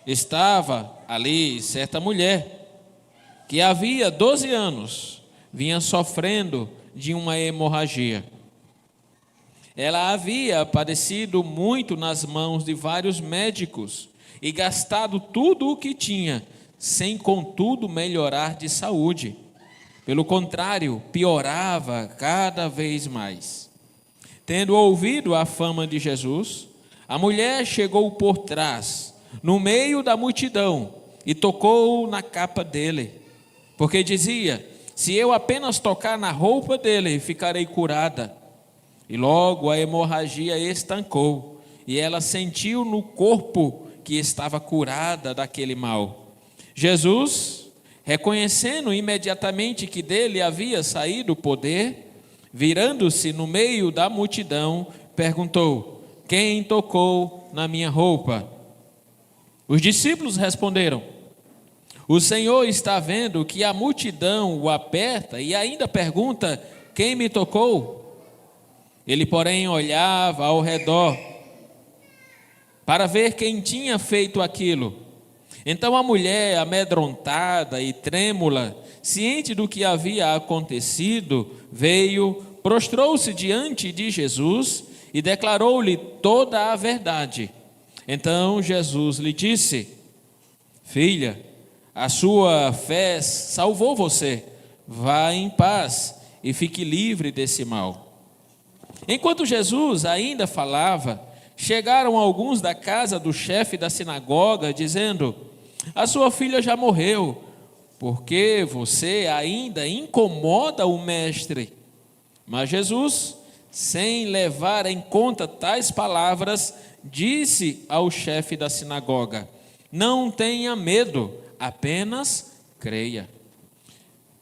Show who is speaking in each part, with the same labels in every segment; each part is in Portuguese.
Speaker 1: Estava ali certa mulher que havia 12 anos vinha sofrendo de uma hemorragia. Ela havia padecido muito nas mãos de vários médicos e gastado tudo o que tinha, sem contudo melhorar de saúde. Pelo contrário, piorava cada vez mais. Tendo ouvido a fama de Jesus, a mulher chegou por trás, no meio da multidão, e tocou na capa dele, porque dizia: se eu apenas tocar na roupa dele, ficarei curada. E logo a hemorragia estancou, e ela sentiu no corpo que estava curada daquele mal. Jesus, reconhecendo imediatamente que dele havia saído o poder, virando-se no meio da multidão, perguntou: quem tocou na minha roupa? Os discípulos responderam: o Senhor está vendo que a multidão o aperta e ainda pergunta: quem me tocou? Ele, porém, olhava ao redor para ver quem tinha feito aquilo. Então a mulher, amedrontada e trêmula, ciente do que havia acontecido, veio, prostrou-se diante de Jesus e declarou-lhe toda a verdade. Então Jesus lhe disse: filha, a sua fé salvou você. Vá em paz e fique livre desse mal. Enquanto Jesus ainda falava, chegaram alguns da casa do chefe da sinagoga, dizendo: a sua filha já morreu, porque você ainda incomoda o mestre? Mas Jesus, sem levar em conta tais palavras, disse ao chefe da sinagoga: não tenha medo, apenas creia.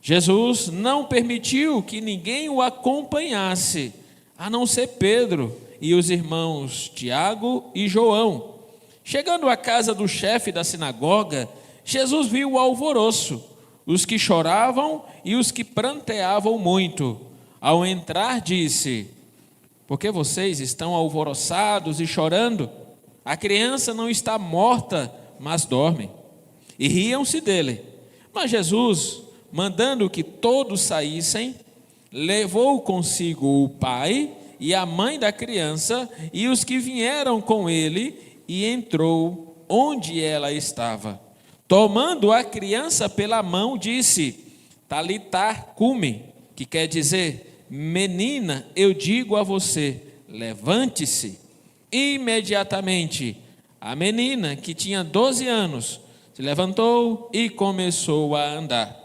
Speaker 1: Jesus não permitiu que ninguém o acompanhasse, a não ser Pedro e os irmãos Tiago e João. Chegando à casa do chefe da sinagoga, Jesus viu o alvoroço, os que choravam e os que pranteavam muito. Ao entrar, disse: por que vocês estão alvoroçados e chorando? A criança não está morta, mas dorme. E riam-se dele. Mas Jesus, mandando que todos saíssem, levou consigo o pai e a mãe da criança e os que vieram com ele, e entrou onde ela estava. Tomando a criança pela mão, disse: Talitá cumi, que quer dizer: menina, eu digo a você, levante-se. Imediatamente a menina, que tinha 12 anos, se levantou e começou a andar.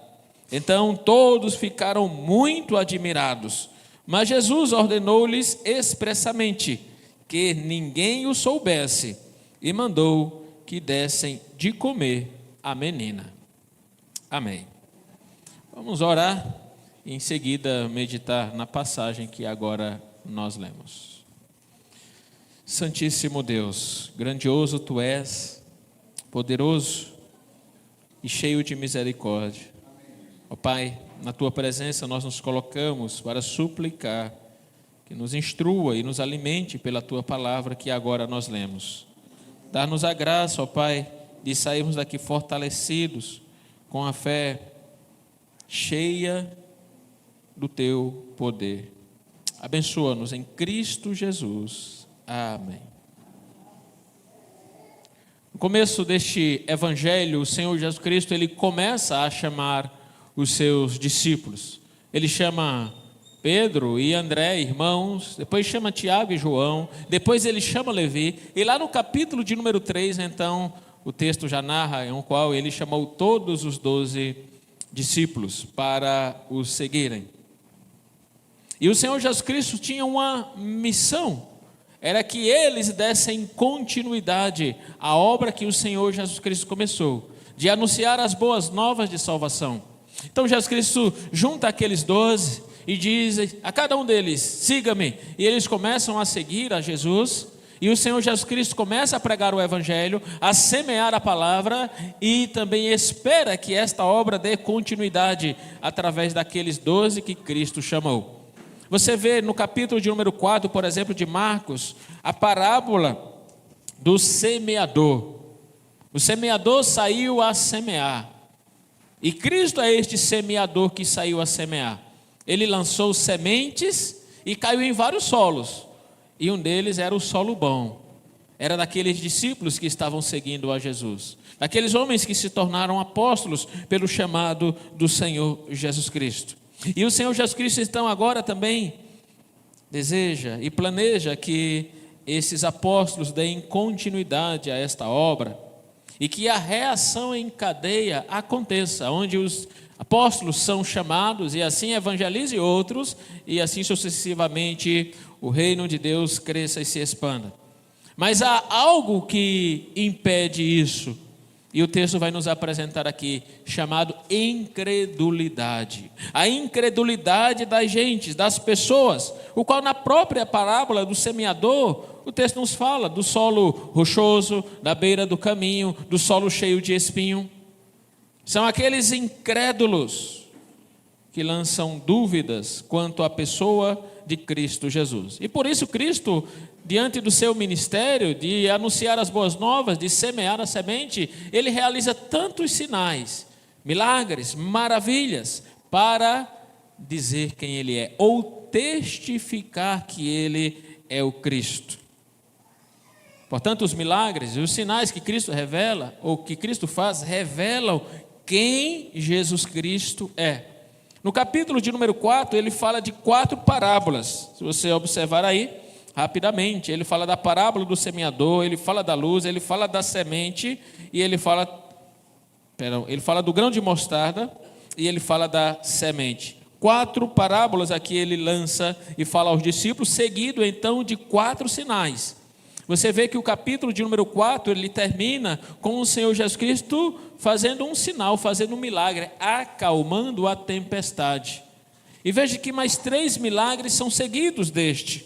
Speaker 1: Então todos ficaram muito admirados, mas Jesus ordenou-lhes expressamente que ninguém o soubesse e mandou que dessem de comer à menina. Amém. Vamos orar e em seguida meditar na passagem que agora nós lemos. Santíssimo Deus, grandioso Tu és, poderoso e cheio de misericórdia. Ó Pai, na Tua presença nós nos colocamos para suplicar que nos instrua e nos alimente pela Tua palavra que agora nós lemos. Dá-nos a graça, ó Pai, de sairmos daqui fortalecidos com a fé cheia do Teu poder. Abençoa-nos em Cristo Jesus. Amém. No começo deste evangelho, o Senhor Jesus Cristo, ele começa a chamar os seus discípulos. Ele chama Pedro e André, irmãos, depois chama Tiago e João, depois ele chama Levi, e lá no capítulo de número 3, então, o texto já narra em qual ele chamou todos os 12 discípulos para os seguirem. E o Senhor Jesus Cristo tinha uma missão, era que eles dessem continuidade à obra que o Senhor Jesus Cristo começou, de anunciar as boas novas de salvação. Então Jesus Cristo junta aqueles 12 e diz a cada um deles: siga-me. E eles começam a seguir a Jesus, e o Senhor Jesus Cristo começa a pregar o evangelho, a semear a palavra, e também espera que esta obra dê continuidade através daqueles 12 que Cristo chamou. Você vê no capítulo de número 4, por exemplo, de Marcos, a parábola do semeador. O semeador saiu a semear. E Cristo é este semeador que saiu a semear. Ele lançou sementes e caiu em vários solos. E um deles era o solo bom. Era daqueles discípulos que estavam seguindo a Jesus. Daqueles homens que se tornaram apóstolos pelo chamado do Senhor Jesus Cristo. E o Senhor Jesus Cristo então agora também deseja e planeja que esses apóstolos deem continuidade a esta obra. E que a reação em cadeia aconteça, onde os apóstolos são chamados e assim evangelize outros, e assim sucessivamente o reino de Deus cresça e se expanda. Mas há algo que impede isso, e o texto vai nos apresentar aqui, chamado incredulidade. A incredulidade das gentes, das pessoas, o qual na própria parábola do semeador, o texto nos fala do solo rochoso, da beira do caminho, do solo cheio de espinho. São aqueles incrédulos que lançam dúvidas quanto à pessoa de Cristo Jesus. E por isso Cristo, diante do seu ministério, de anunciar as boas novas, de semear a semente, ele realiza tantos sinais, milagres, maravilhas, para dizer quem ele é, ou testificar que ele é o Cristo. Portanto, os milagres e os sinais que Cristo revela, ou que Cristo faz, revelam quem Jesus Cristo é. No capítulo de número 4, ele fala de 4 parábolas. Se você observar aí, rapidamente, ele fala da parábola do semeador, ele fala da luz, ele fala da semente, e ele fala do grão de mostarda, e ele fala da semente. 4 parábolas aqui ele lança e fala aos discípulos, seguido então de 4 sinais. Você vê que o capítulo de número 4, ele termina com o Senhor Jesus Cristo fazendo um sinal, fazendo um milagre, acalmando a tempestade. E veja que mais 3 milagres são seguidos deste,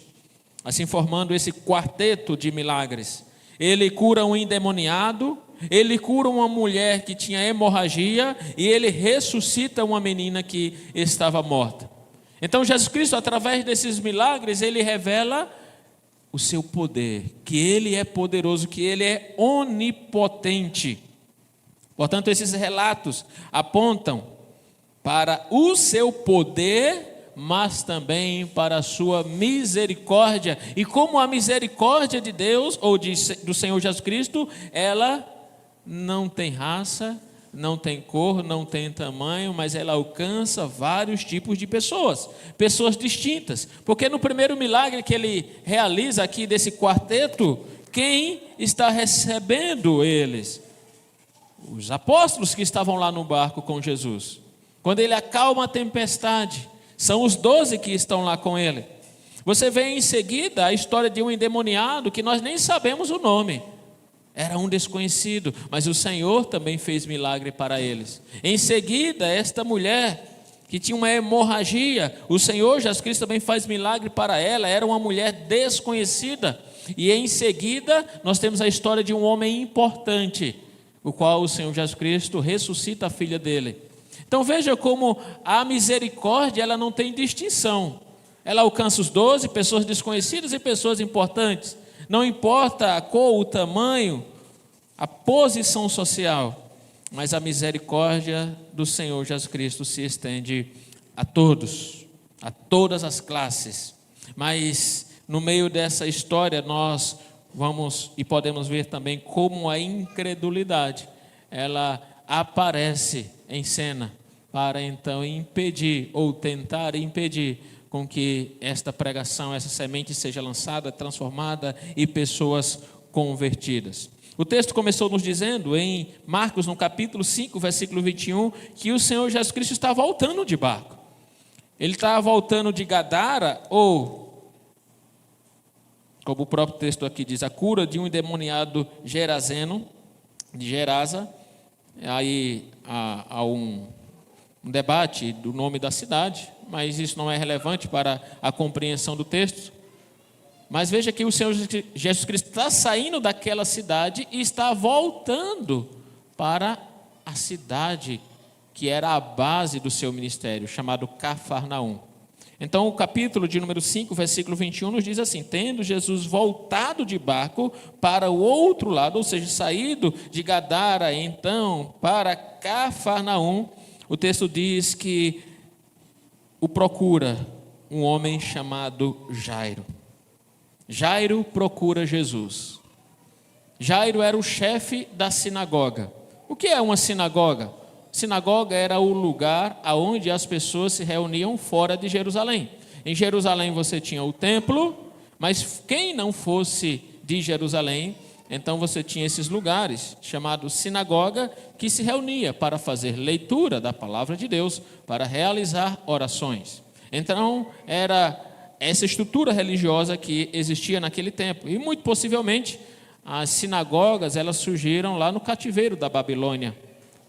Speaker 1: assim formando esse quarteto de milagres. Ele cura um endemoniado, ele cura uma mulher que tinha hemorragia e ele ressuscita uma menina que estava morta. Então Jesus Cristo, através desses milagres, ele revela o seu poder, que ele é poderoso, que ele é onipotente. Portanto, esses relatos apontam para o seu poder, mas também para a sua misericórdia. E como a misericórdia de Deus, ou do Senhor Jesus Cristo, ela não tem raça, não tem cor, não tem tamanho, mas ela alcança vários tipos de pessoas, pessoas distintas. Porque no primeiro milagre que ele realiza aqui desse quarteto, quem está recebendo eles? Os apóstolos que estavam lá no barco com Jesus. Quando ele acalma a tempestade, são os 12 que estão lá com ele. Você vê em seguida a história de um endemoniado que nós nem sabemos o nome. Era um desconhecido, mas o Senhor também fez milagre para eles. Em seguida, esta mulher que tinha uma hemorragia, o Senhor Jesus Cristo também faz milagre para ela. Era uma mulher desconhecida. E em seguida, nós temos a história de um homem importante, o qual o Senhor Jesus Cristo ressuscita a filha dele. Então veja como a misericórdia, ela não tem distinção. Ela alcança os 12, pessoas desconhecidas e pessoas importantes. Não importa a cor, o tamanho, a posição social, mas a misericórdia do Senhor Jesus Cristo se estende a todos, a todas as classes. Mas no meio dessa história nós vamos e podemos ver também como a incredulidade, ela aparece em cena para então impedir ou tentar impedir com que esta pregação, essa semente seja lançada, transformada e pessoas convertidas. O texto começou nos dizendo em Marcos, no capítulo 5, versículo 21, que o Senhor Jesus Cristo está voltando de barco. Ele está voltando de Gadara, ou, como o próprio texto aqui diz, a cura de um endemoniado gerazeno, de Gerasa. Aí há um debate do nome da cidade, mas isso não é relevante para a compreensão do texto. Mas veja que o Senhor Jesus Cristo está saindo daquela cidade e está voltando para a cidade que era a base do seu ministério, chamado Cafarnaum. Então, o capítulo de número 5, versículo 21, nos diz assim: tendo Jesus voltado de barco para o outro lado, ou seja, saído de Gadara, então, para Cafarnaum, o texto diz que o procura um homem chamado Jairo. Jairo procura Jesus. Jairo era o chefe da sinagoga. O que é uma sinagoga? Sinagoga era o lugar onde as pessoas se reuniam fora de Jerusalém. Em Jerusalém você tinha o templo, mas quem não fosse de Jerusalém, então você tinha esses lugares chamados sinagoga, que se reunia para fazer leitura da palavra de Deus, para realizar orações. Então era essa estrutura religiosa que existia naquele tempo. E muito possivelmente as sinagogas elas surgiram lá no cativeiro da Babilônia.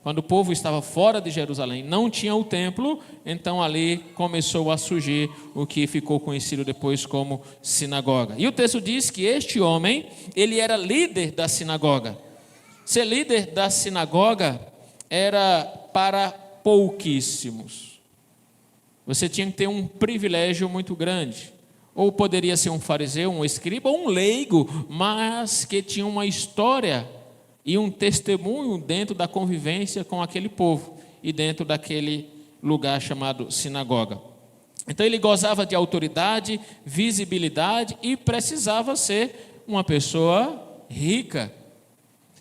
Speaker 1: Quando o povo estava fora de Jerusalém, não tinha o templo, então ali começou a surgir o que ficou conhecido depois como sinagoga. E o texto diz que este homem, ele era líder da sinagoga. Ser líder da sinagoga era para pouquíssimos. Você tinha que ter um privilégio muito grande. Ou poderia ser um fariseu, um escriba, ou um leigo, mas que tinha uma história e um testemunho dentro da convivência com aquele povo e dentro daquele lugar chamado sinagoga. Então ele gozava de autoridade, visibilidade e precisava ser uma pessoa rica.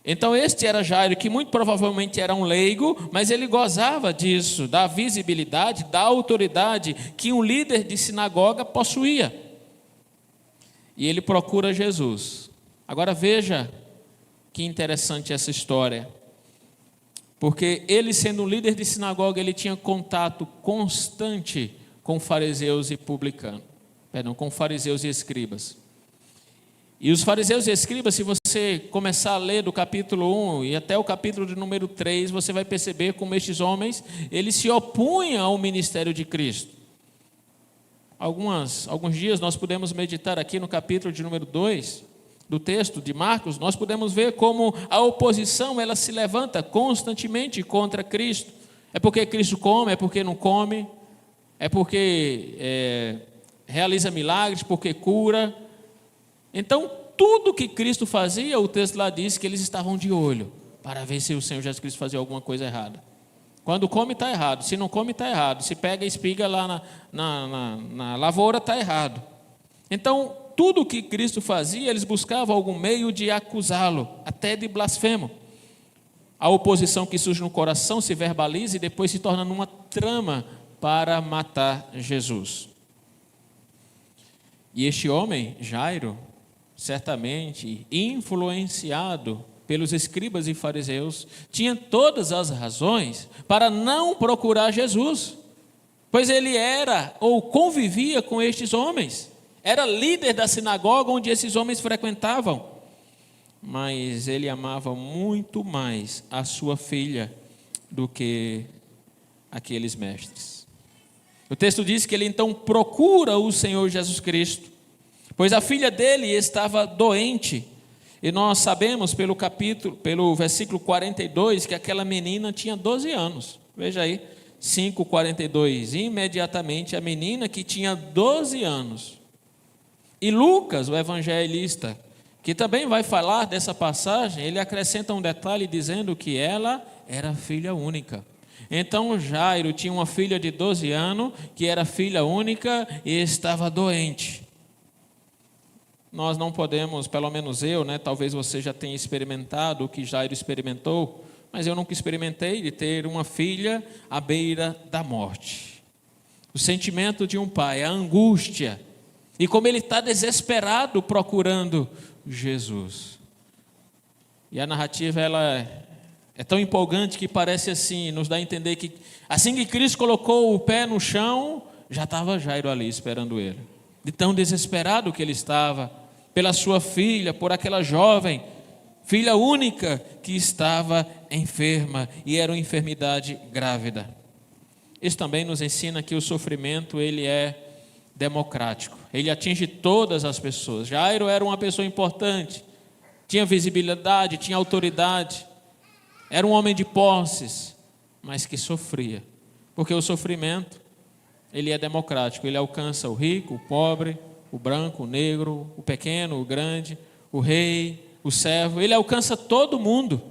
Speaker 1: Então este era Jairo, que muito provavelmente era um leigo, mas ele gozava disso, da visibilidade, da autoridade que um líder de sinagoga possuía. E ele procura Jesus. Agora veja que interessante essa história, porque ele, sendo um líder de sinagoga, ele tinha contato constante com fariseus e publicanos, com fariseus e escribas. E os fariseus e escribas, se você começar a ler do capítulo 1 e até o capítulo de número 3, você vai perceber como estes homens, eles se opunham ao ministério de Cristo. Alguns dias nós podemos meditar aqui no capítulo de número 2, do texto de Marcos, nós podemos ver como a oposição ela se levanta constantemente contra Cristo. É porque Cristo come, é porque não come, é porque realiza milagres, porque cura. Então, tudo que Cristo fazia, o texto lá diz que eles estavam de olho, para ver se o Senhor Jesus Cristo fazia alguma coisa errada. Quando come está errado, se não come está errado, se pega espiga lá na lavoura está errado. Então, tudo que Cristo fazia, eles buscavam algum meio de acusá-lo, até de blasfemo. A oposição que surge no coração se verbaliza e depois se torna numa trama para matar Jesus. E este homem, Jairo, certamente influenciado pelos escribas e fariseus, tinha todas as razões para não procurar Jesus, pois ele era ou convivia com estes homens. Era líder da sinagoga onde esses homens frequentavam, mas ele amava muito mais a sua filha do que aqueles mestres. O texto diz que ele então procura o Senhor Jesus Cristo, pois a filha dele estava doente, e nós sabemos pelo versículo 42, que aquela menina tinha 12 anos. Veja aí, 5:42, imediatamente a menina que tinha 12 anos. E Lucas, o evangelista, que também vai falar dessa passagem, ele acrescenta um detalhe dizendo que ela era filha única. Então Jairo tinha uma filha de 12 anos, que era filha única e estava doente. Nós não podemos, pelo menos eu, talvez você já tenha experimentado o que Jairo experimentou, mas eu nunca experimentei de ter uma filha à beira da morte. O sentimento de um pai, a angústia, e como ele está desesperado procurando Jesus. E a narrativa ela é tão empolgante que parece assim, nos dá a entender que assim que Cristo colocou o pé no chão, já estava Jairo ali esperando ele. De tão desesperado que ele estava pela sua filha, por aquela jovem, filha única que estava enferma e era uma enfermidade grávida. Isso também nos ensina que o sofrimento ele é democrático, ele atinge todas as pessoas. Jairo era uma pessoa importante, tinha visibilidade, tinha autoridade, era um homem de posses, mas que sofria, porque o sofrimento ele é democrático, ele alcança o rico, o pobre, o branco, o negro, o pequeno, o grande, o rei, o servo, ele alcança todo mundo.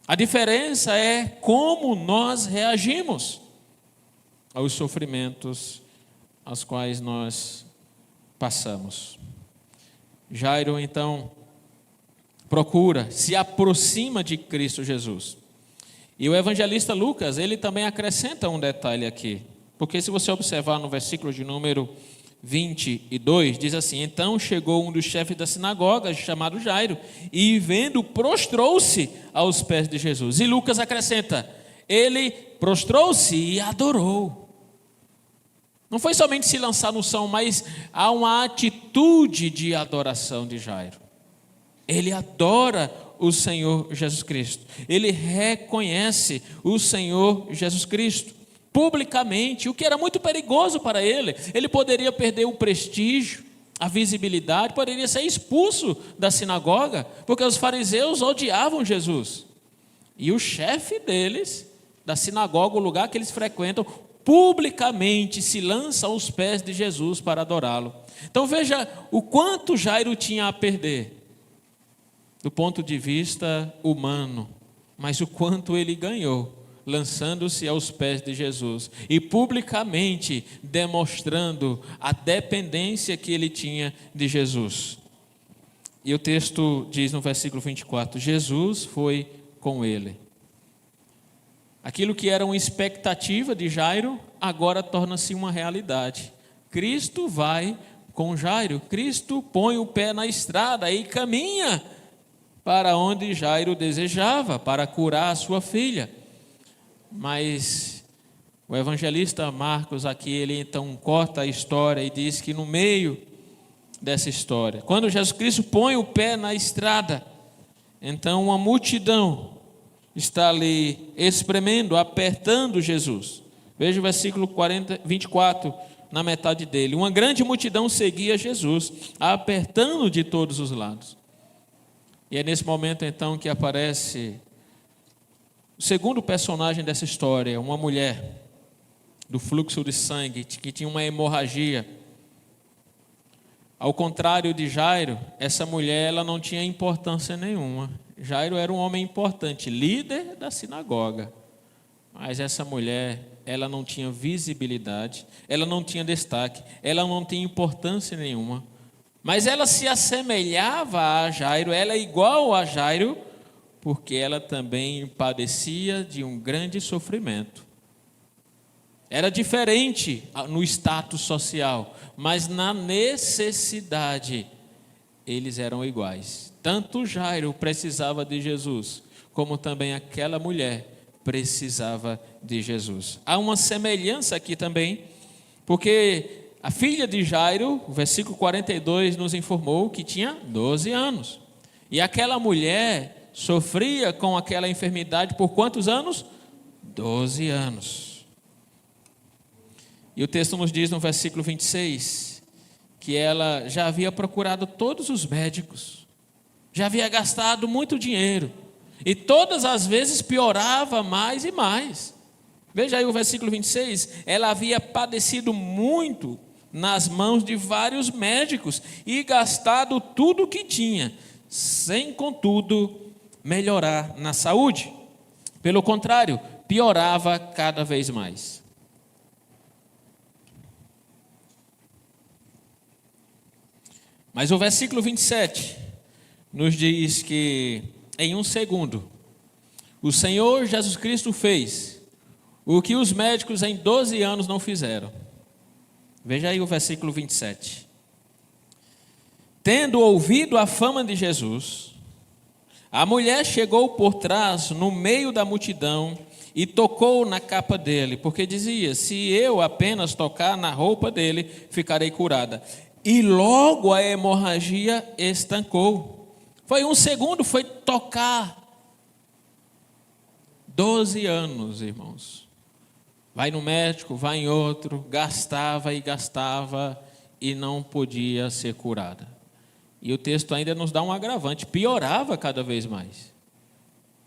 Speaker 1: A diferença é como nós reagimos aos sofrimentos aos quais nós passamos. Jairo, então, se aproxima de Cristo Jesus. E o evangelista Lucas, ele também acrescenta um detalhe aqui. Porque se você observar no versículo de número 22, diz assim: então chegou um dos chefes da sinagoga, chamado Jairo, e vendo, prostrou-se aos pés de Jesus. E Lucas acrescenta: ele prostrou-se e adorou. Não foi somente se lançar no chão, mas há uma atitude de adoração de Jairo. Ele adora o Senhor Jesus Cristo. Ele reconhece o Senhor Jesus Cristo publicamente, o que era muito perigoso para ele. Ele poderia perder o prestígio, a visibilidade, poderia ser expulso da sinagoga, porque os fariseus odiavam Jesus. E o chefe deles, da sinagoga, o lugar que eles frequentam, publicamente se lança aos pés de Jesus para adorá-lo. Então veja o quanto Jairo tinha a perder, do ponto de vista humano, mas o quanto ele ganhou, lançando-se aos pés de Jesus e publicamente demonstrando a dependência que ele tinha de Jesus. E o texto diz no versículo 24: Jesus foi com ele. Aquilo que era uma expectativa de Jairo, agora torna-se uma realidade. Cristo vai com Jairo, Cristo põe o pé na estrada e caminha para onde Jairo desejava, para curar a sua filha. Mas o evangelista Marcos aqui, ele então corta a história e diz que no meio dessa história, quando Jesus Cristo põe o pé na estrada, então uma multidão está ali espremendo, apertando Jesus. Veja o versículo 24, na metade dele. Uma grande multidão seguia Jesus, apertando de todos os lados. E é nesse momento então que aparece o segundo personagem dessa história, uma mulher do fluxo de sangue, que tinha uma hemorragia. Ao contrário de Jairo, essa mulher ela não tinha importância nenhuma. Jairo era um homem importante, líder da sinagoga. Mas essa mulher, ela não tinha visibilidade, ela não tinha destaque, ela não tinha importância nenhuma. Mas ela se assemelhava a Jairo, ela é igual a Jairo, porque ela também padecia de um grande sofrimento. Era diferente no status social, mas na necessidade eles eram iguais. Tanto Jairo precisava de Jesus, como também aquela mulher precisava de Jesus. Há uma semelhança aqui também, porque a filha de Jairo, o versículo 42 nos informou que tinha 12 anos. E aquela mulher sofria com aquela enfermidade por quantos anos? 12 anos. E o texto nos diz no versículo 26, que ela já havia procurado todos os médicos, já havia gastado muito dinheiro, e todas as vezes piorava mais e mais. Veja aí o versículo 26, ela havia padecido muito nas mãos de vários médicos, e gastado tudo o que tinha, sem contudo melhorar na saúde. Pelo contrário, piorava cada vez mais. Mas o versículo 27 nos diz que em um segundo o Senhor Jesus Cristo fez o que os médicos em 12 anos não fizeram. Veja aí o versículo 27. Tendo ouvido a fama de Jesus, a mulher chegou por trás, no meio da multidão, e tocou na capa dele, porque dizia: se eu apenas tocar na roupa dele, ficarei curada. E logo a hemorragia estancou. Foi um segundo, foi tocar. 12 anos, irmãos. Vai no médico, vai em outro, gastava e não podia ser curada. E o texto ainda nos dá um agravante, piorava cada vez mais.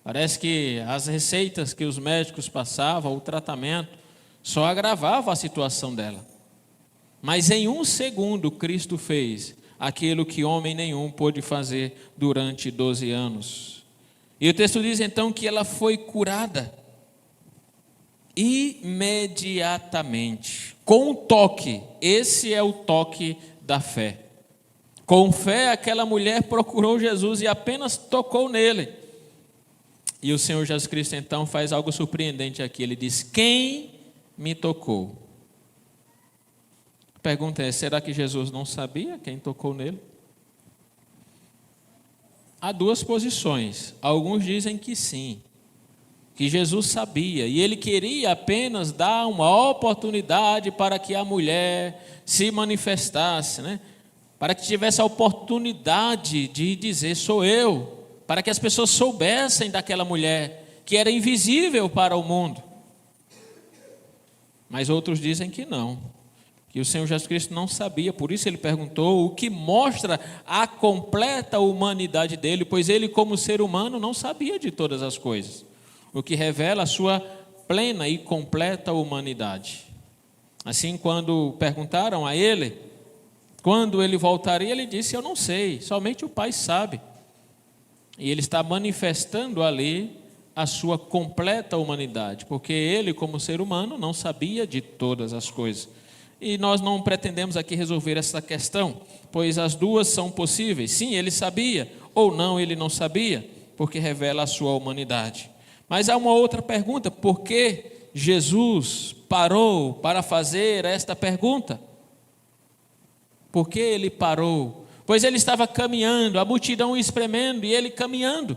Speaker 1: Parece que as receitas que os médicos passavam, o tratamento, só agravava a situação dela. Mas em um segundo Cristo fez aquilo que homem nenhum pôde fazer durante 12 anos. E o texto diz então que ela foi curada imediatamente, com um toque. Esse é o toque da fé. Com fé, aquela mulher procurou Jesus e apenas tocou nele. E o Senhor Jesus Cristo então faz algo surpreendente aqui. Ele diz: quem me tocou? A pergunta é: será que Jesus não sabia quem tocou nele? Há duas posições. Alguns dizem que sim, que Jesus sabia, e ele queria apenas dar uma oportunidade para que a mulher se manifestasse, né? Para que tivesse a oportunidade de dizer: sou eu, para que as pessoas soubessem daquela mulher, que era invisível para o mundo. Mas outros dizem que não, que o Senhor Jesus Cristo não sabia, por isso ele perguntou, o que mostra a completa humanidade dele, pois ele, como ser humano, não sabia de todas as coisas, o que revela a sua plena e completa humanidade. Assim, quando perguntaram a ele quando ele voltaria, ele disse: eu não sei, somente o Pai sabe. E ele está manifestando ali a sua completa humanidade, porque ele, como ser humano, não sabia de todas as coisas. E nós não pretendemos aqui resolver essa questão, pois as duas são possíveis. Sim, ele sabia, ou não, ele não sabia, porque revela a sua humanidade. Mas há uma outra pergunta: por que Jesus parou para fazer esta pergunta? Por que ele parou? Pois ele estava caminhando, a multidão o espremendo e ele caminhando.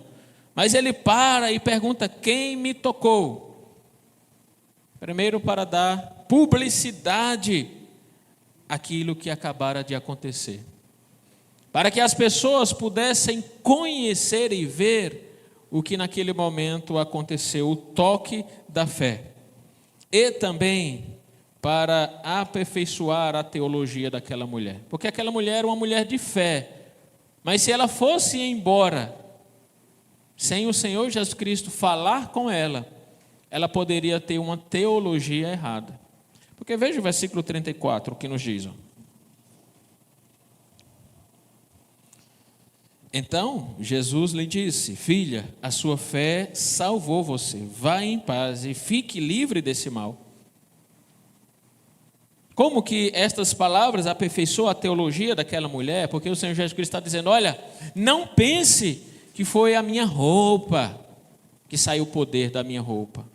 Speaker 1: Mas ele para e pergunta: quem me tocou? Primeiro, para dar publicidade àquilo que acabara de acontecer, para que as pessoas pudessem conhecer e ver o que naquele momento aconteceu, o toque da fé. E também para aperfeiçoar a teologia daquela mulher, porque aquela mulher era uma mulher de fé, mas se ela fosse embora sem o Senhor Jesus Cristo falar com ela, ela poderia ter uma teologia errada. Porque veja o versículo 34, o que nos diz. Então Jesus lhe disse: filha, a sua fé salvou você, vá em paz e fique livre desse mal. Como que estas palavras aperfeiçoam a teologia daquela mulher? Porque o Senhor Jesus Cristo está dizendo: olha, não pense que foi a minha roupa, que saiu o poder da minha roupa,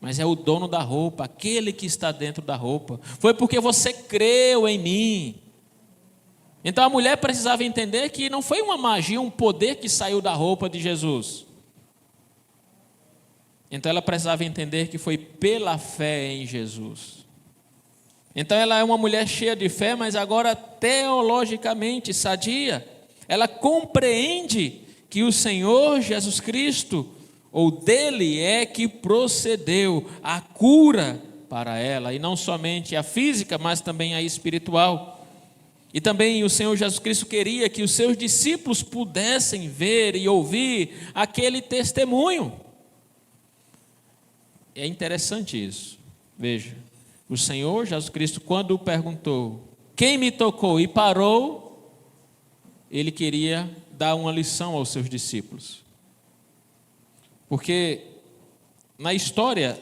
Speaker 1: mas é o dono da roupa, aquele que está dentro da roupa. Foi porque você creu em mim. Então a mulher precisava entender que não foi uma magia, um poder que saiu da roupa de Jesus. Então ela precisava entender que foi pela fé em Jesus. Então ela é uma mulher cheia de fé, mas agora teologicamente sadia. Ela compreende que o Senhor Jesus Cristo, ou dele é que procedeu a cura para ela, e não somente a física, mas também a espiritual. E também o Senhor Jesus Cristo queria que os seus discípulos pudessem ver e ouvir aquele testemunho. É interessante isso. Veja, o Senhor Jesus Cristo, quando perguntou: quem me tocou? E parou, ele queria dar uma lição aos seus discípulos. Porque na história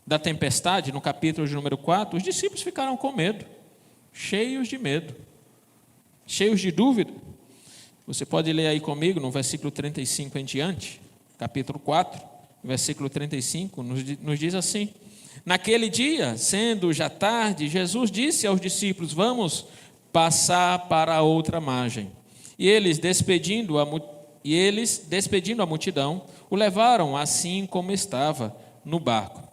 Speaker 1: da tempestade, no capítulo de número 4, os discípulos ficaram com medo, cheios de medo, cheios de dúvida. Você pode ler aí comigo no versículo 35 em diante, capítulo 4, versículo 35, nos diz assim: naquele dia, sendo já tarde, Jesus disse aos discípulos: vamos passar para a outra margem. E eles, despedindo a multidão, o levaram assim como estava no barco.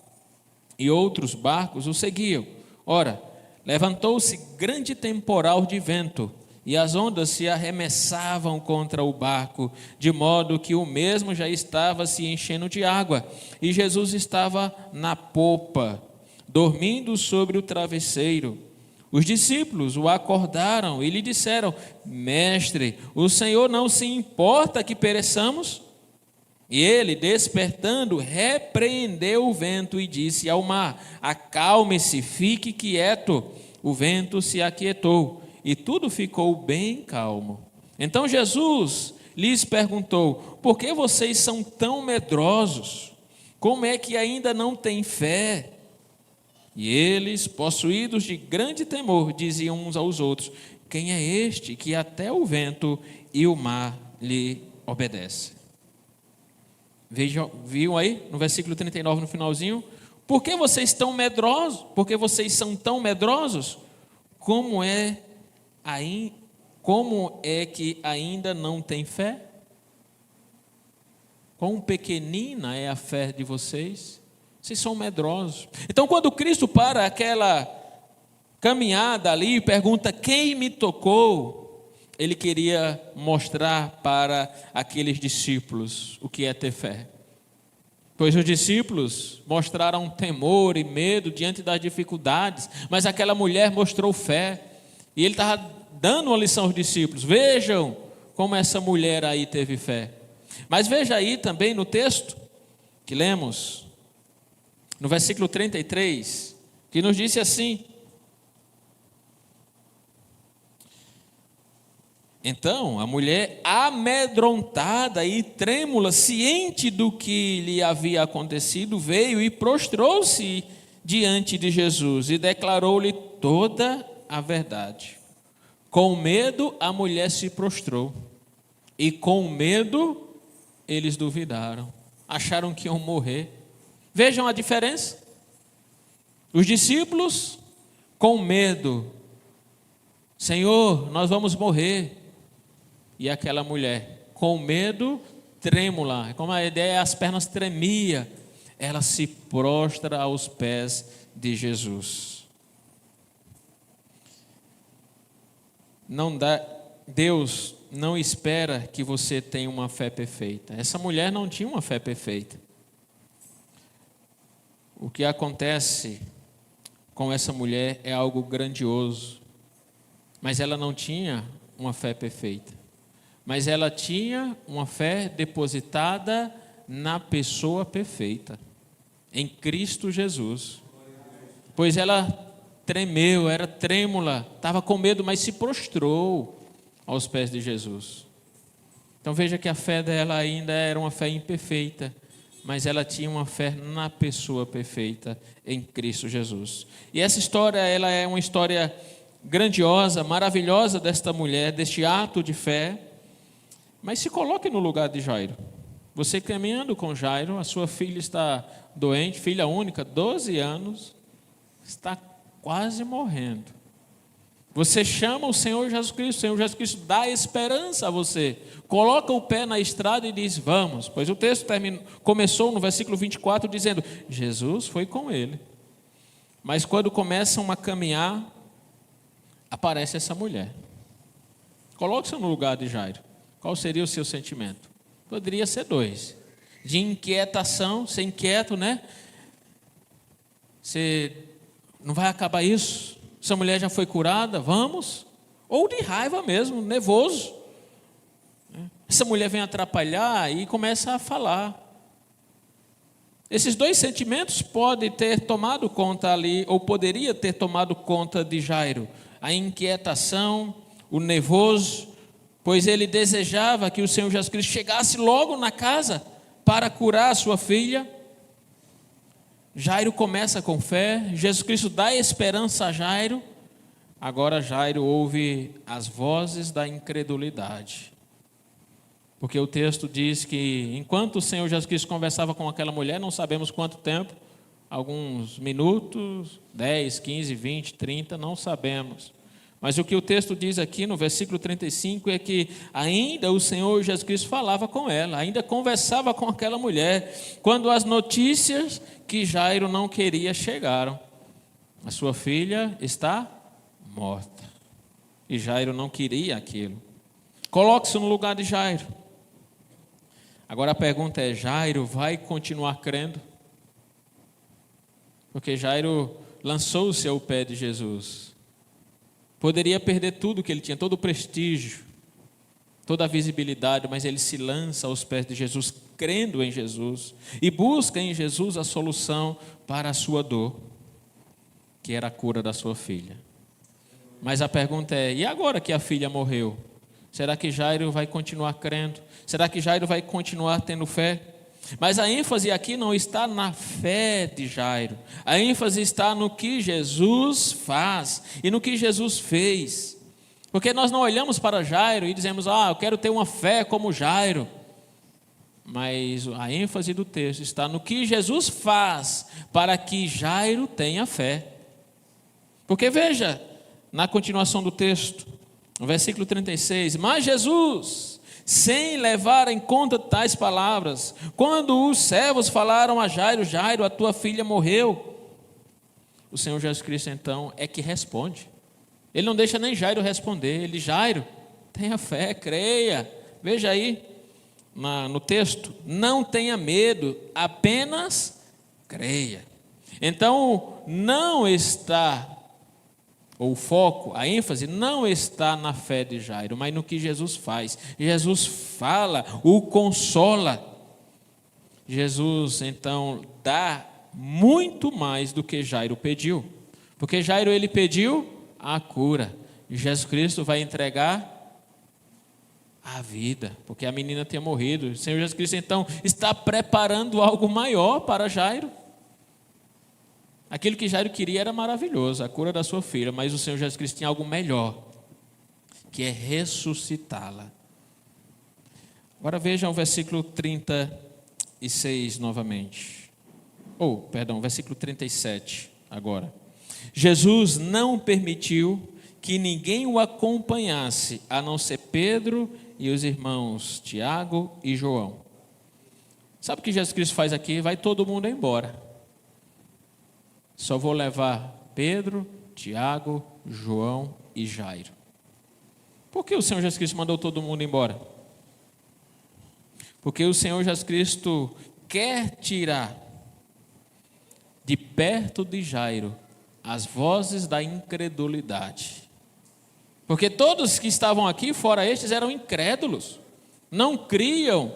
Speaker 1: E outros barcos o seguiam. Ora, levantou-se grande temporal de vento, e as ondas se arremessavam contra o barco, de modo que o mesmo já estava se enchendo de água. E Jesus estava na popa, dormindo sobre o travesseiro. Os discípulos o acordaram e lhe disseram: mestre, o Senhor não se importa que pereçamos? E ele, despertando, repreendeu o vento e disse ao mar: acalme-se, fique quieto. O vento se aquietou e tudo ficou bem calmo. Então Jesus lhes perguntou: por que vocês são tão medrosos? Como é que ainda não têm fé? E eles, possuídos de grande temor, diziam uns aos outros: quem é este que até o vento e o mar lhe obedecem? Viu aí no versículo 39, no finalzinho? Por que vocês estão medrosos? Porque vocês são tão medrosos? Como é que ainda não tem fé? Quão pequenina é a fé de vocês? Vocês são medrosos. Então, quando Cristo para aquela caminhada ali e pergunta: quem me tocou? Ele queria mostrar para aqueles discípulos o que é ter fé. Pois os discípulos mostraram temor e medo diante das dificuldades, mas aquela mulher mostrou fé. E ele estava dando uma lição aos discípulos: vejam como essa mulher aí teve fé. Mas veja aí também no texto que lemos, no versículo 33, que nos disse assim: então a mulher, amedrontada e trêmula, ciente do que lhe havia acontecido, veio e prostrou-se diante de Jesus e declarou-lhe toda a verdade. Com medo a mulher se prostrou, e com medo eles duvidaram, acharam que iam morrer. Vejam a diferença. Os discípulos com medo: Senhor, nós vamos morrer. E aquela mulher com medo, trêmula, como a ideia, as pernas tremia, ela se prostra aos pés de Jesus. Deus não espera que você tenha uma fé perfeita. Essa mulher não tinha uma fé perfeita. O que acontece com essa mulher é algo grandioso, mas ela não tinha uma fé perfeita. Mas ela tinha uma fé depositada na pessoa perfeita, em Cristo Jesus. Pois ela tremeu, era trêmula, estava com medo, mas se prostrou aos pés de Jesus. Então veja que a fé dela ainda era uma fé imperfeita, mas ela tinha uma fé na pessoa perfeita, em Cristo Jesus. E essa história, ela é uma história grandiosa, maravilhosa desta mulher, deste ato de fé. Mas se coloque no lugar de Jairo. Você caminhando com Jairo, a sua filha está doente, filha única, 12 anos, está quase morrendo. Você chama o Senhor Jesus Cristo dá esperança a você, coloca o pé na estrada e diz: vamos. Pois o texto começou no versículo 24 dizendo: Jesus foi com ele. Mas quando começam a caminhar, aparece essa mulher. Coloque-se no lugar de Jairo. Qual seria o seu sentimento? Poderia ser dois: de inquietação, ser inquieto, né? Você não vai acabar isso? Essa mulher já foi curada, vamos? Ou de raiva mesmo, nervoso. Essa mulher vem atrapalhar e começa a falar. Esses dois sentimentos podem ter tomado conta ali, ou poderia ter tomado conta de Jairo: a inquietação, o nervoso, pois ele desejava que o Senhor Jesus Cristo chegasse logo na casa para curar a sua filha. Jairo começa com fé, Jesus Cristo dá esperança a Jairo. Agora Jairo ouve as vozes da incredulidade. Porque o texto diz que enquanto o Senhor Jesus Cristo conversava com aquela mulher, não sabemos quanto tempo, alguns minutos, 10, 15, 20, 30, não sabemos. Mas o que o texto diz aqui no versículo 35 é que ainda o Senhor Jesus Cristo falava com ela, ainda conversava com aquela mulher, quando as notícias que Jairo não queria chegaram. A sua filha está morta. E Jairo não queria aquilo. Coloque-se no lugar de Jairo. Agora a pergunta é: Jairo vai continuar crendo? Porque Jairo lançou-se ao pé de Jesus. Poderia perder tudo que ele tinha, todo o prestígio, toda a visibilidade, mas ele se lança aos pés de Jesus, crendo em Jesus, e busca em Jesus a solução para a sua dor, que era a cura da sua filha. Mas a pergunta é, e agora que a filha morreu? Será que Jairo vai continuar crendo? Será que Jairo vai continuar tendo fé? Mas a ênfase aqui não está na fé de Jairo. A ênfase está no que Jesus faz e no que Jesus fez. Porque nós não olhamos para Jairo e dizemos, eu quero ter uma fé como Jairo. Mas a ênfase do texto está no que Jesus faz para que Jairo tenha fé. Porque veja, na continuação do texto, no versículo 36, mas Jesus, sem levar em conta tais palavras, quando os servos falaram a Jairo, Jairo, a tua filha morreu, o Senhor Jesus Cristo então é que responde. Ele não deixa nem Jairo responder, ele, Jairo, tenha fé, creia. Veja aí no texto, não tenha medo, apenas creia. Então não está, ou o foco, a ênfase não está na fé de Jairo, mas no que Jesus faz. Jesus fala, o consola. Jesus então dá muito mais do que Jairo pediu, porque Jairo ele pediu a cura, e Jesus Cristo vai entregar a vida, porque a menina tinha morrido. O Senhor Jesus Cristo então está preparando algo maior para Jairo. Aquilo que Jairo queria era maravilhoso, a cura da sua filha, mas o Senhor Jesus Cristo tinha algo melhor, que é ressuscitá-la. Agora vejam o versículo 36 novamente. Versículo 37 agora. Jesus não permitiu que ninguém o acompanhasse, a não ser Pedro e os irmãos Tiago e João. Sabe o que Jesus Cristo faz aqui? Vai todo mundo embora. Só vou levar Pedro, Tiago, João e Jairo. Por que o Senhor Jesus Cristo mandou todo mundo embora? Porque o Senhor Jesus Cristo quer tirar de perto de Jairo as vozes da incredulidade. Porque todos que estavam aqui, fora estes, eram incrédulos. Não criam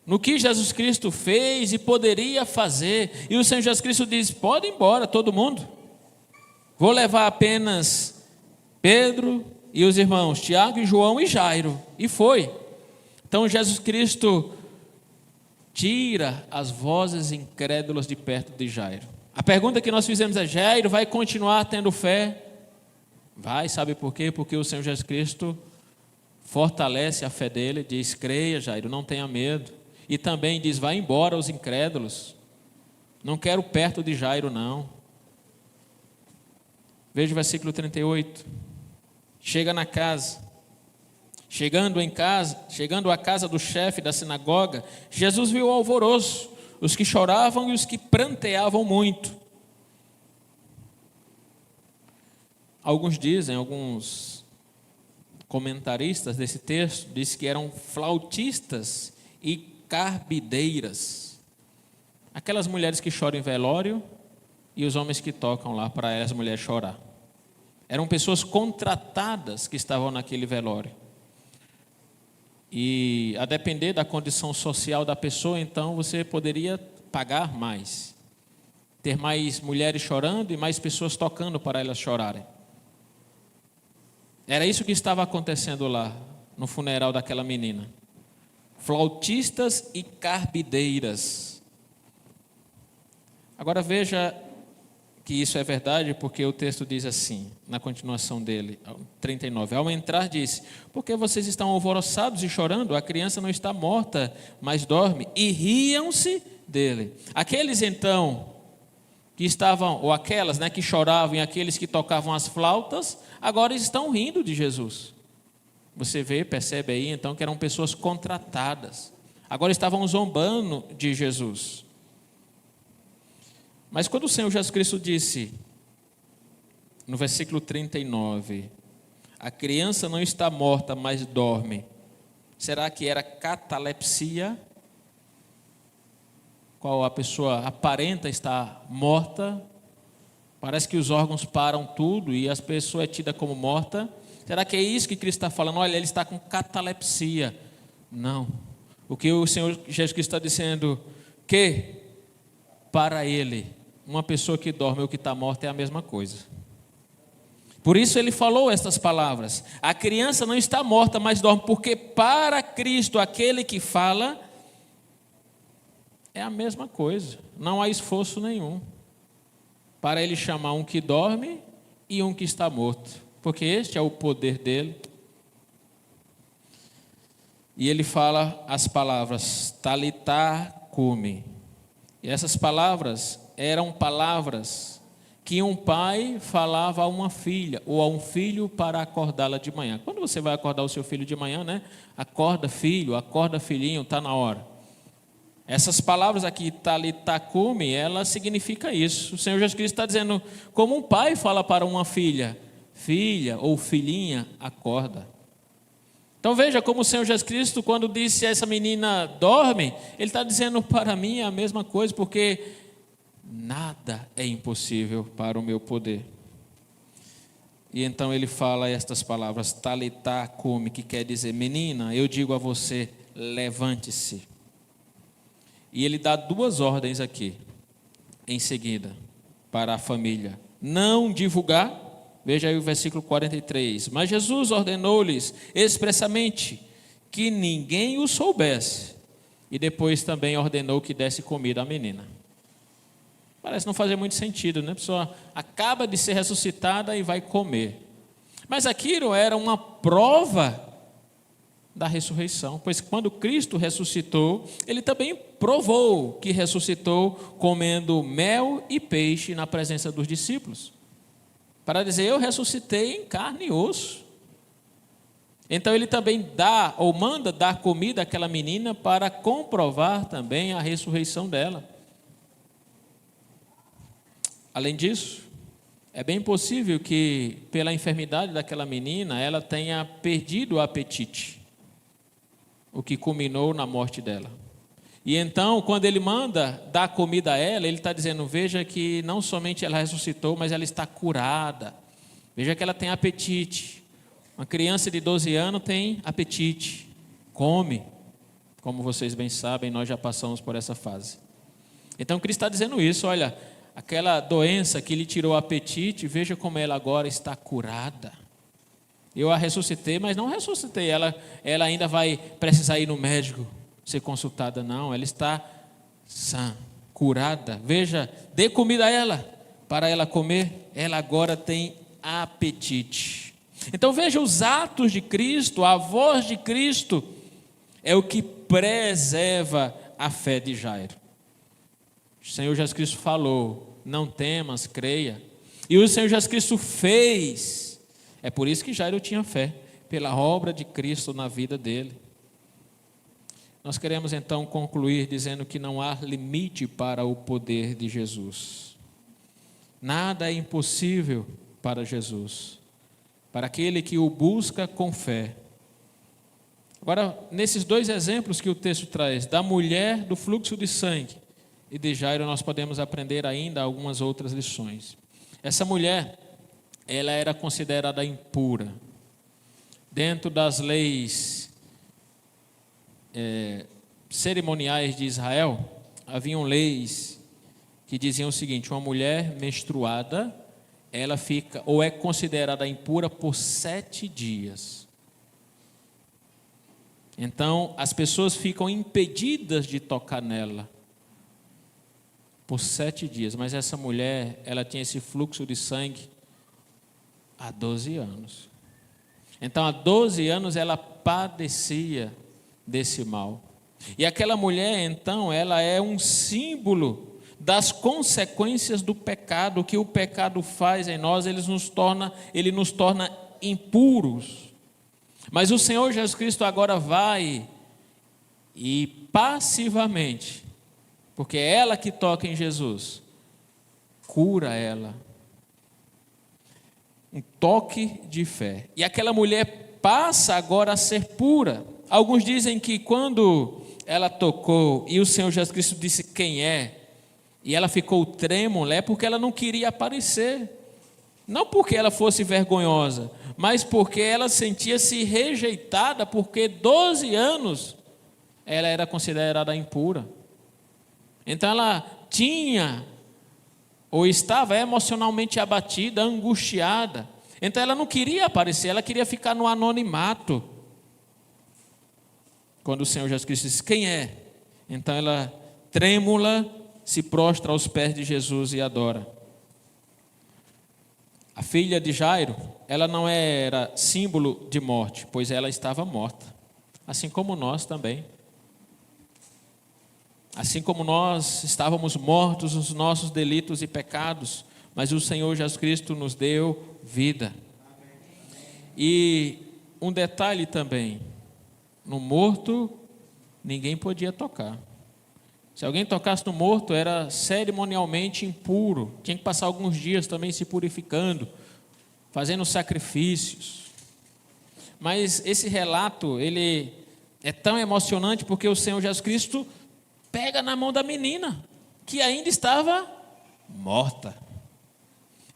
Speaker 1: no que Jesus Cristo fez e poderia fazer. E o Senhor Jesus Cristo diz, pode ir embora todo mundo. Vou levar apenas Pedro e os irmãos Tiago e João e Jairo. E foi. Então Jesus Cristo tira as vozes incrédulas de perto de Jairo. A pergunta que nós fizemos é, Jairo vai continuar tendo fé? Vai, sabe por quê? Porque o Senhor Jesus Cristo fortalece a fé dele, diz, creia Jairo, não tenha medo. E também diz, vai embora os incrédulos. Não quero perto de Jairo não. Veja o versículo 38. Chega na casa. Chegando à casa do chefe da sinagoga, Jesus viu o alvoroço, os que choravam e os que pranteavam muito. Alguns comentaristas desse texto, dizem que eram flautistas e carbideiras. Aquelas mulheres que choram em velório e os homens que tocam lá para as mulheres chorar. Eram pessoas contratadas que estavam naquele velório. E a depender da condição social da pessoa, então você poderia pagar mais. Ter mais mulheres chorando e mais pessoas tocando para elas chorarem. Era isso que estava acontecendo lá, no funeral daquela menina. Flautistas e carbideiras. Agora veja que isso é verdade, porque o texto diz assim, na continuação dele, 39. Ao entrar disse, por que vocês estão alvoroçados e chorando? A criança não está morta, mas dorme. E riam-se dele. Aqueles então que estavam, ou aquelas que choravam e aqueles que tocavam as flautas, agora estão rindo de Jesus. Você percebe aí então que eram pessoas contratadas. Agora estavam zombando de Jesus. Mas quando o Senhor Jesus Cristo disse, no versículo 39, a criança não está morta, mas dorme. Será que era catalepsia? Qual a pessoa aparenta estar morta? Parece que os órgãos param tudo e a pessoa é tida como morta. Será que é isso que Cristo está falando? Olha, ele está com catalepsia. Não, O que o Senhor Jesus Cristo está dizendo, que para Ele, uma pessoa que dorme ou que está morta é a mesma coisa. Por isso Ele falou estas palavras: a criança não está morta, mas dorme, porque para Cristo, aquele que fala, é a mesma coisa, não há esforço nenhum para Ele chamar um que dorme e um que está morto, porque este é o poder dele. E Ele fala as palavras Talitá cumi, e essas palavras eram palavras que um pai falava a uma filha ou a um filho para acordá-la de manhã. Quando você vai acordar o seu filho de manhã, né? Acorda filho, acorda filhinho, está na hora. Essas palavras aqui, Talitá cumi, ela significa isso. O Senhor Jesus Cristo está dizendo, como um pai fala para uma filha, filha ou filhinha, acorda. Então veja como o Senhor Jesus Cristo, quando disse a essa menina, dorme, Ele está dizendo para mim a mesma coisa, porque nada é impossível para o meu poder. E então Ele fala estas palavras, Talitá cumi, que quer dizer, menina, eu digo a você, levante-se. E Ele dá duas ordens aqui, em seguida, para a família. Não divulgar, veja aí o versículo 43. Mas Jesus ordenou-lhes expressamente que ninguém o soubesse. E depois também ordenou que desse comida à menina. Parece não fazer muito sentido, né? A pessoa acaba de ser ressuscitada e vai comer. Mas aquilo era uma prova da ressurreição, pois quando Cristo ressuscitou, Ele também provou que ressuscitou comendo mel e peixe na presença dos discípulos, para dizer, eu ressuscitei em carne e osso. Então Ele também dá, ou manda dar comida àquela menina, para comprovar também a ressurreição dela. Além disso, é bem possível que pela enfermidade daquela menina, ela tenha perdido o apetite, o que culminou na morte dela. E então, quando Ele manda dar comida a ela, Ele está dizendo, veja que não somente ela ressuscitou, mas ela está curada. Veja que ela tem apetite. Uma criança de 12 anos tem apetite, come. Como vocês bem sabem, nós já passamos por essa fase. Então, Cristo está dizendo isso, olha, aquela doença que lhe tirou o apetite, veja como ela agora está curada. Eu a ressuscitei, mas não ressuscitei. Ela ainda vai precisar ir no médico, ser consultada. Não, ela está sã, curada. Veja, dê comida a ela, para ela comer. Ela agora tem apetite. Então veja os atos de Cristo, a voz de Cristo, é o que preserva a fé de Jairo. O Senhor Jesus Cristo falou, não temas, creia. E o Senhor Jesus Cristo fez. É por isso que Jairo tinha fé, pela obra de Cristo na vida dele. Nós queremos então concluir dizendo que não há limite para o poder de Jesus. Nada é impossível para Jesus, para aquele que o busca com fé. Agora, nesses dois exemplos que o texto traz, da mulher do fluxo de sangue e de Jairo, nós podemos aprender ainda algumas outras lições. Essa mulher, ela era considerada impura. Dentro das leis cerimoniais de Israel, haviam leis que diziam o seguinte, uma mulher menstruada, ela fica, ou é considerada impura por 7 dias. Então, as pessoas ficam impedidas de tocar nela por 7 dias, mas essa mulher, ela tinha esse fluxo de sangue há 12 anos. Então, há 12 anos ela padecia desse mal. E aquela mulher, então, ela é um símbolo das consequências do pecado. O que o pecado faz em nós, ele nos torna impuros. Mas o Senhor Jesus Cristo agora vai e passivamente, porque é ela que toca em Jesus, cura ela. Um toque de fé. E aquela mulher passa agora a ser pura. Alguns dizem que quando ela tocou e o Senhor Jesus Cristo disse quem é, e ela ficou trêmula, é porque ela não queria aparecer. Não porque ela fosse vergonhosa, mas porque ela sentia-se rejeitada, porque 12 anos ela era considerada impura. Então ela tinha, ou estava emocionalmente abatida, angustiada. Então ela não queria aparecer, ela queria ficar no anonimato. Quando o Senhor Jesus Cristo disse: quem é? Então ela, trêmula, se prostra aos pés de Jesus e adora. A filha de Jairo, ela não era símbolo de morte, pois ela estava morta. Assim como nós também. Assim como nós estávamos mortos nos nossos delitos e pecados, mas o Senhor Jesus Cristo nos deu vida. E um detalhe também, no morto ninguém podia tocar. Se alguém tocasse no morto, era cerimonialmente impuro, tinha que passar alguns dias também se purificando, fazendo sacrifícios. Mas esse relato, ele é tão emocionante porque o Senhor Jesus Cristo pega na mão da menina, que ainda estava morta.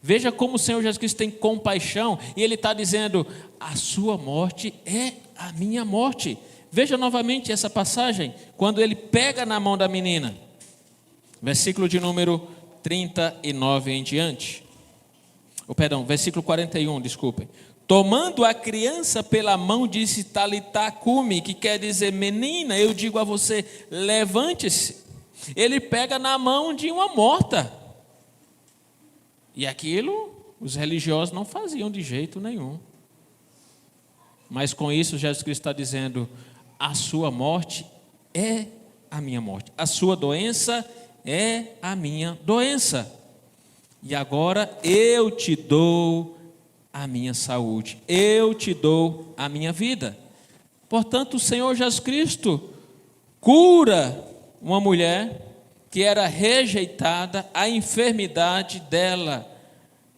Speaker 1: Veja como o Senhor Jesus Cristo tem compaixão, e Ele está dizendo: a sua morte é a minha morte. Veja novamente essa passagem, quando Ele pega na mão da menina. Versículo de número 39 em diante. Versículo 41, desculpem. Tomando a criança pela mão, disse: Talitá cumi, que quer dizer: menina, eu digo a você, levante-se. Ele pega na mão de uma morta. E aquilo os religiosos não faziam de jeito nenhum. Mas com isso Jesus Cristo está dizendo: a sua morte é a minha morte, a sua doença é a minha doença. E agora eu te dou a minha saúde, eu te dou a minha vida. Portanto, o Senhor Jesus Cristo cura uma mulher que era rejeitada. A enfermidade dela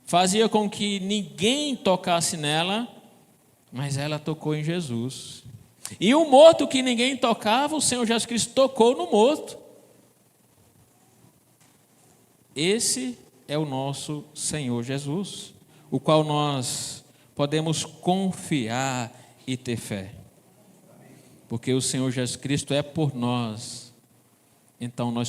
Speaker 1: fazia com que ninguém tocasse nela, mas ela tocou em Jesus. E o morto que ninguém tocava, o Senhor Jesus Cristo tocou no morto. Esse é o nosso Senhor Jesus, o qual nós podemos confiar e ter fé. Porque o Senhor Jesus Cristo é por nós, então nós